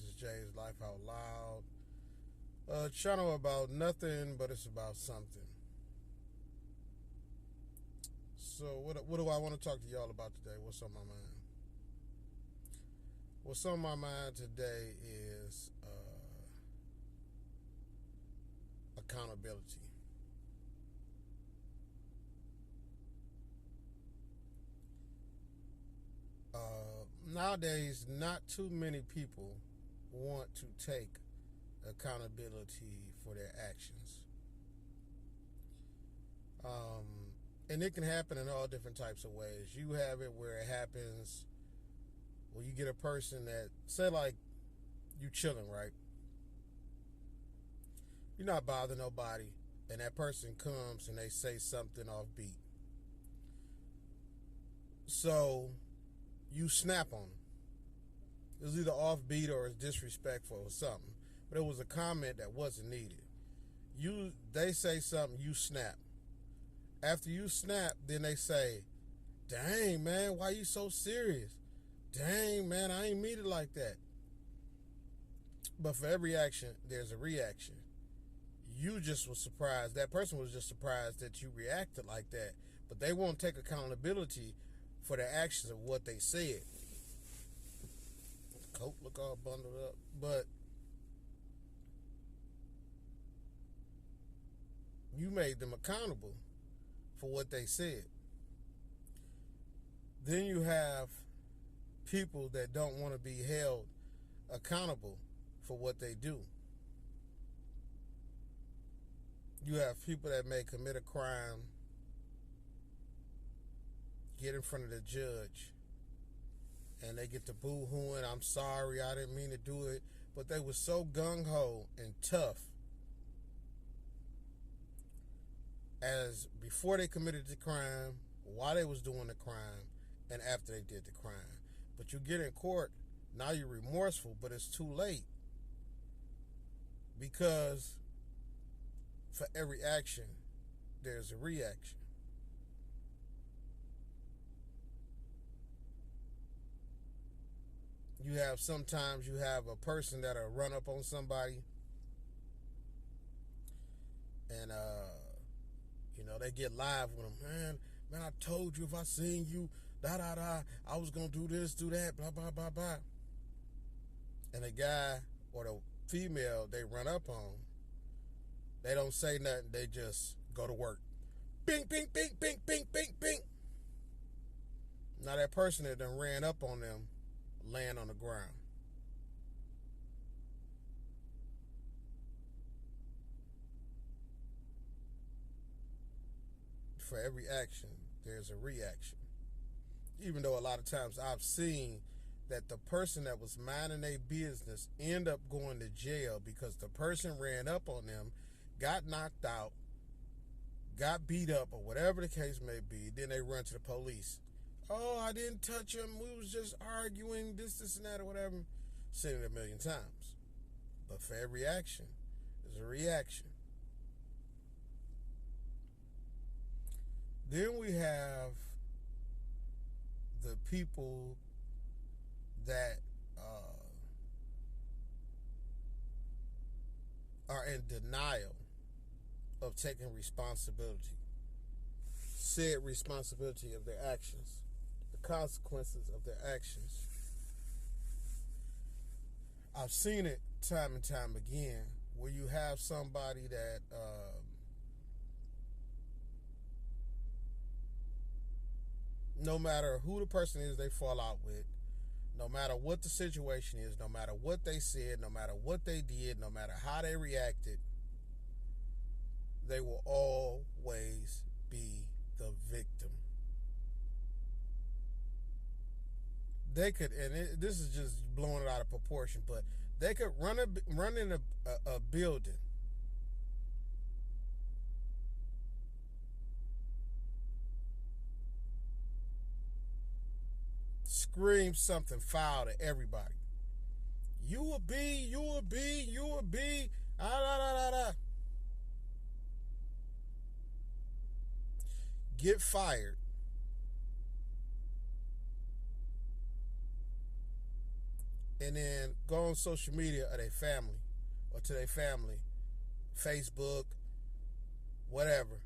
is Jay's Life Out Loud. A channel about nothing, but it's about something. So what do I want to talk to y'all about today? What's on my mind? What's on my mind today is accountability. Nowadays, not too many people want to take accountability for their actions. And it can happen in all different types of ways. You have it where it happens where you get a person that, say like you chilling, right? You're not bothering nobody, and that person comes and they say something off beat. So you snap on them. It was either offbeat or it's disrespectful or something. But it was a comment that wasn't needed. They say something, you snap. After you snap, then they say, dang, man, why you so serious? Dang, man, I ain't mean it like that. But for every action, there's a reaction. You just was surprised. That person was just surprised that you reacted like that. But they won't take accountability for the actions of what they said. Coat look all bundled up. But you made them accountable for what they said. Then you have people that don't want to be held accountable for what they do. You have people that may commit a crime, get in front of the judge, and they get to boo-hooing, I'm sorry, I didn't mean to do it. But they were so gung-ho and tough as before they committed the crime, while they was doing the crime, and after they did the crime. But you get in court, now you're remorseful, but it's too late. Because for every action, there's a reaction. Sometimes you have a person that'll run up on somebody and they get live with them. Man, I told you if I seen you, I was gonna do this, do that, blah, blah, blah, blah. And the guy or the female they run up on, they don't say nothing, they just go to work. Bing, bing, bing, bing, bing, bing, bing. Now that person that done ran up on them laying on the ground. For every action, there's a reaction. Even though a lot of times I've seen that the person that was minding their business end up going to jail because the person ran up on them, got knocked out, got beat up, or whatever the case may be. Then they run to the police. Oh, I didn't touch him. We was just arguing, this, and that, or whatever. Said it a million times. But for every action, there's a reaction. Then we have the people that are in denial of taking responsibility. Said responsibility of their actions. The consequences of their actions. I've seen it time and time again where you have somebody that no matter who the person is they fall out with, no matter what the situation is, no matter what they said, no matter what they did, no matter how they reacted, they will always be the victim. They could, and this is just blowing it out of proportion, but they could run in a building, scream something foul to everybody. You a B, you a B, you a B, get fired. and then go on social media of their family or to their family, Facebook, whatever.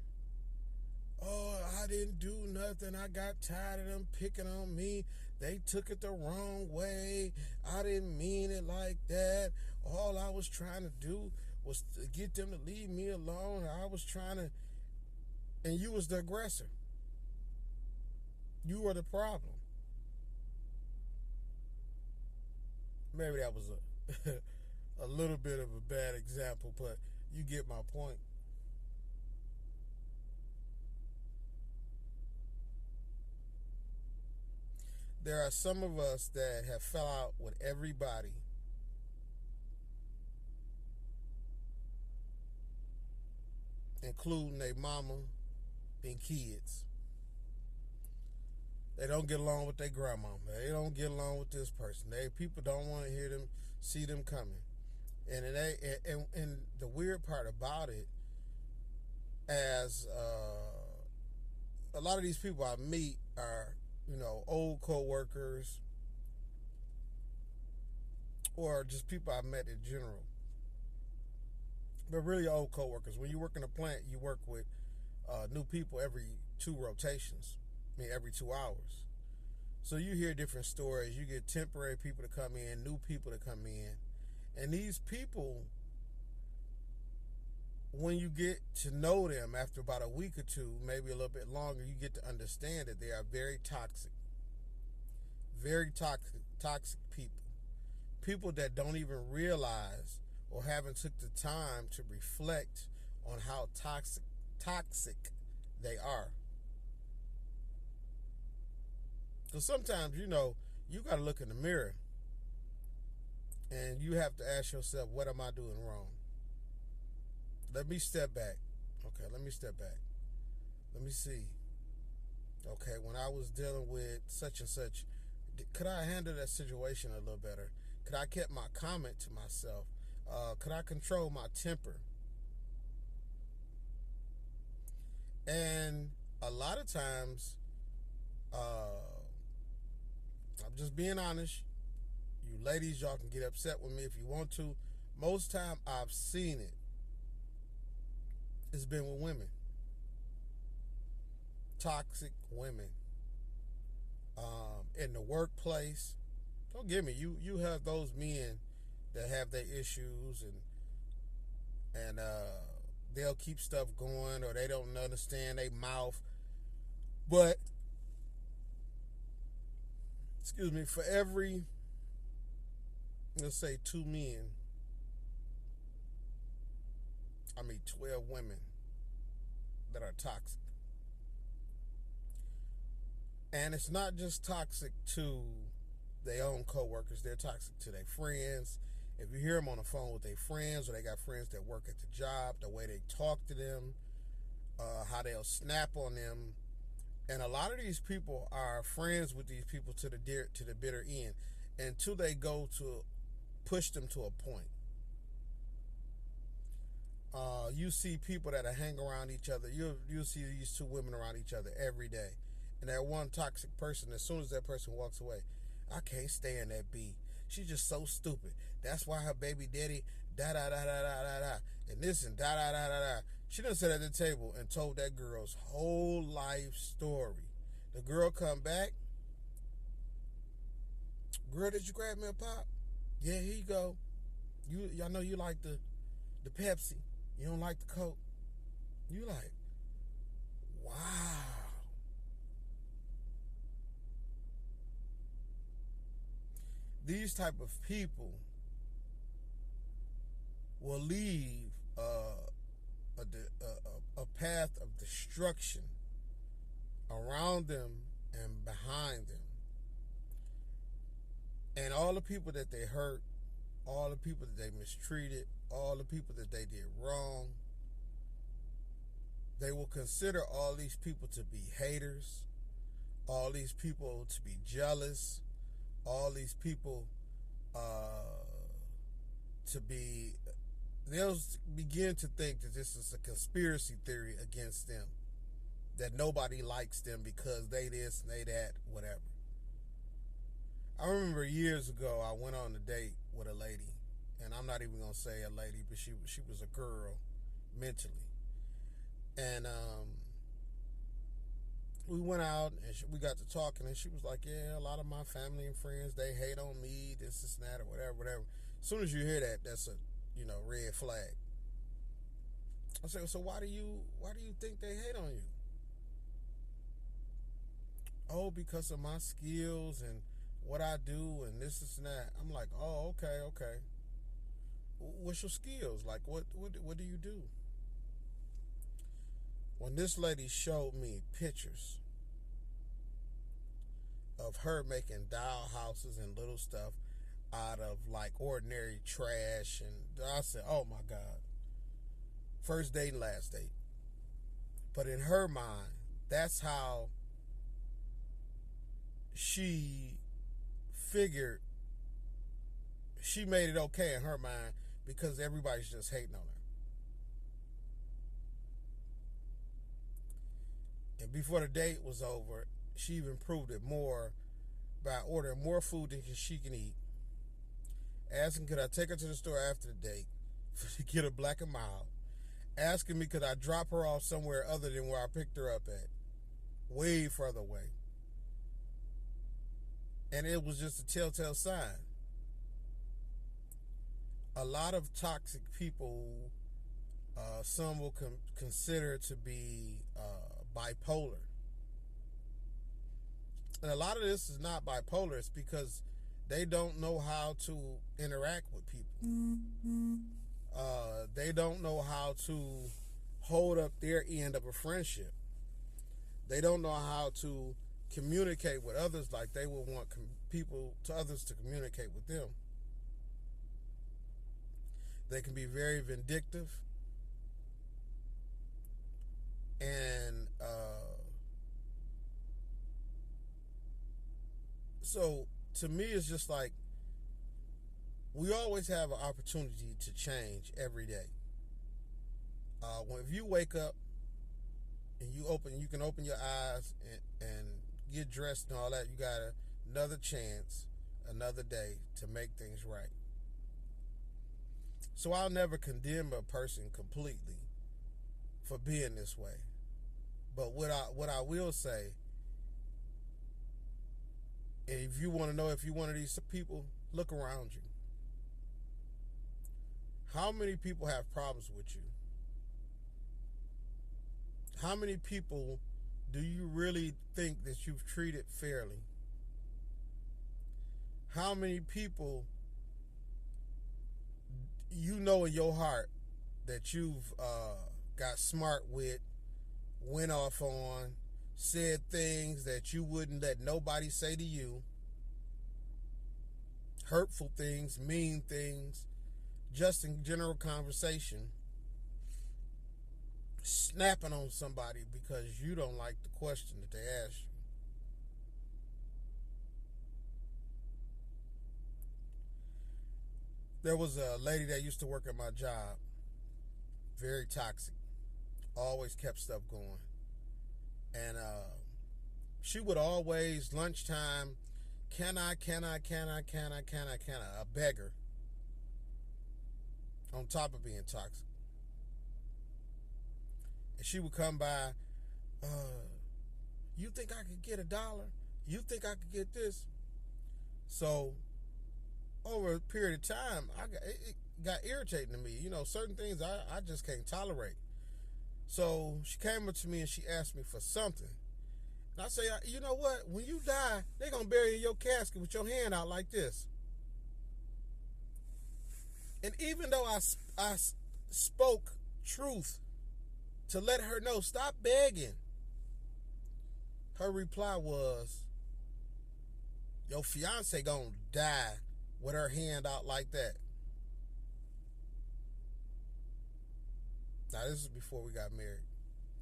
Oh, I didn't do nothing. I got tired of them picking on me. They took it the wrong way. I didn't mean it like that. All I was trying to do was to get them to leave me alone. I was trying to, and you was the aggressor. You were the problem. Maybe that was a little bit of a bad example, but you get my point. There are some of us that have fell out with everybody, including their mama and kids. They don't get along with their grandmama. They don't get along with this person. People don't want to hear them, see them coming. And the weird part about it, as a lot of these people I meet are, old co-workers or just people I met in general. But really old co-workers. When you work in a plant, you work with new people every 2 rotations. Every 2 hours. So you hear different stories. You get temporary people to come in, new people to come in. And these people, when you get to know them after about a week or 2, maybe a little bit longer, you get to understand that they are very toxic. Very toxic people. People that don't even realize or haven't took the time to reflect on how toxic they are. Because sometimes, you got to look in the mirror and you have to ask yourself, what am I doing wrong? Let me step back. Okay, let me step back. Let me see. Okay, when I was dealing with such and such, could I handle that situation a little better? Could I keep my comment to myself? Could I control my temper? And a lot of times, I'm just being honest. You ladies, y'all can get upset with me if you want to. Most time I've seen it. It's been with women. Toxic women. In the workplace. Don't get me. You have those men that have their issues and they'll keep stuff going or they don't understand their mouth. But for every, let's say 2 men, I meet 12 women that are toxic. And it's not just toxic to their own coworkers, they're toxic to their friends. If you hear them on the phone with their friends or they got friends that work at the job, the way they talk to them, how they'll snap on them. And a lot of these people are friends with these people to the bitter end until they go to push them to a point. You see people that hang around each other. You'll see these 2 women around each other every day. And that one toxic person, as soon as that person walks away, I can't stand that B. She's just so stupid. That's why her baby daddy, da-da-da-da-da-da-da, and this and da-da-da-da-da. She done sat at the table and told that girl's whole life story. The girl come back. Girl, did you grab me a pop? Yeah, here you go. I know you like the Pepsi. You don't like the Coke. You like, wow. These type of people will leave a path of destruction around them and behind them. And all the people that they hurt, all the people that they mistreated, all the people that they did wrong, they will consider all these people to be haters, all these people to be jealous, all these people they'll begin to think that this is a conspiracy theory against them, that nobody likes them because they this and they that, whatever. I remember years ago I went on a date with a lady, and I'm not even gonna say a lady, but she was a girl mentally, and we went out and we got to talking, and she was like, "Yeah, a lot of my family and friends they hate on me, this and that, or whatever, whatever." As soon as you hear that, that's a red flag. I said, "So why do you think they hate on you?" Oh, because of my skills and what I do and this and that. I'm like, "Oh, okay, okay. What's your skills? Like, what do you do?" When this lady showed me pictures of her making doll houses and little stuff out of like ordinary trash, and I said, "Oh my God." First date and last date. But in her mind, that's how she figured she made it okay in her mind because everybody's just hating on her. And before the date was over, she even proved it more by ordering more food than she can eat, asking could I take her to the store after the date to get a black and mild, asking me could I drop her off somewhere other than where I picked her up at, way further away. And it was just a telltale sign. A lot of toxic people, some will consider to be bipolar. And a lot of this is not bipolar, it's because they don't know how to interact with people. They don't know how to hold up their end of a friendship. They don't know how to communicate with others like they would want others to communicate with them. They can be very vindictive, and so to me it's just like we always have an opportunity to change every day. If you wake up and you can open your eyes and get dressed and all that, you got another chance, another day to make things right. So I'll never condemn a person completely for being this way. But what I will say, if you want to know if you're one of these people, look around you. How many people have problems with you? How many people do you really think that you've treated fairly? How many people you know in your heart that you've got smart with, went off on, said things that you wouldn't let nobody say to you, hurtful things, mean things, just in general conversation, snapping on somebody because you don't like the question that they asked you. There was a lady that used to work at my job, very toxic, always kept stuff going. And she would always, lunchtime, can I, a beggar, on top of being toxic. And she would come by, you think I could get $1? You think I could get this? So over a period of time, it got irritating to me. Certain things I just can't tolerate. So she came up to me and she asked me for something. And I say, you know what? When you die, they're going to bury you in your casket with your hand out like this. And even though I spoke truth to let her know, stop begging, her reply was, your fiance gonna die with her hand out like that. Now this is before we got married.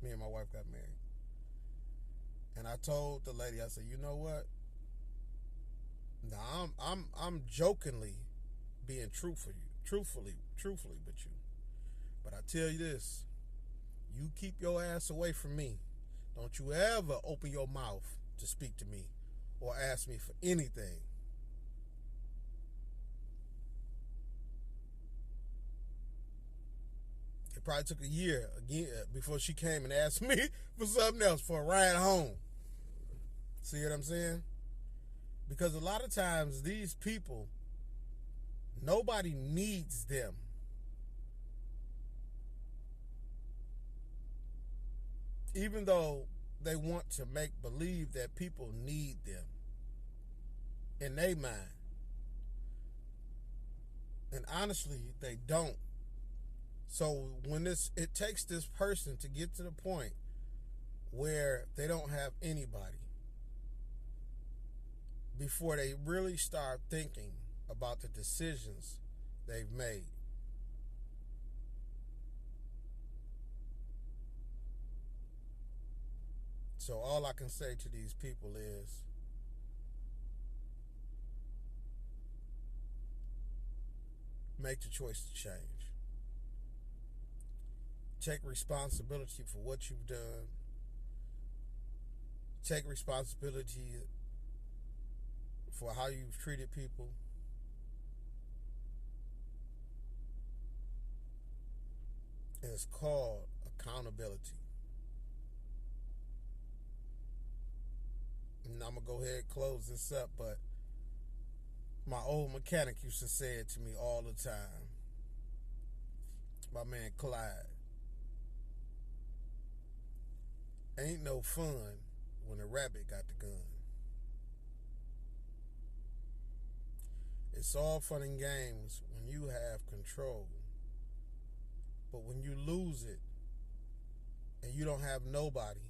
Me and my wife got married. And I told the lady, I said, you know what? Now I'm jokingly being truthfully with you. But I tell you this, you keep your ass away from me. Don't you ever open your mouth to speak to me or ask me for anything. probably took a year again before she came and asked me for something else, for a ride home. See what I'm saying? Because a lot of times these people, nobody needs them. Even though they want to make believe that people need them in their mind. And honestly, they don't. So when it takes this person to get to the point where they don't have anybody before they really start thinking about the decisions they've made. So all I can say to these people is, make the choice to change. Take responsibility for what you've done. Take responsibility for how you've treated people. And it's called accountability. And I'm going to go ahead and close this up, but my old mechanic used to say it to me all the time. My man Clyde. Ain't no fun when a rabbit got the gun. It's all fun and games when you have control. But when you lose it and you don't have nobody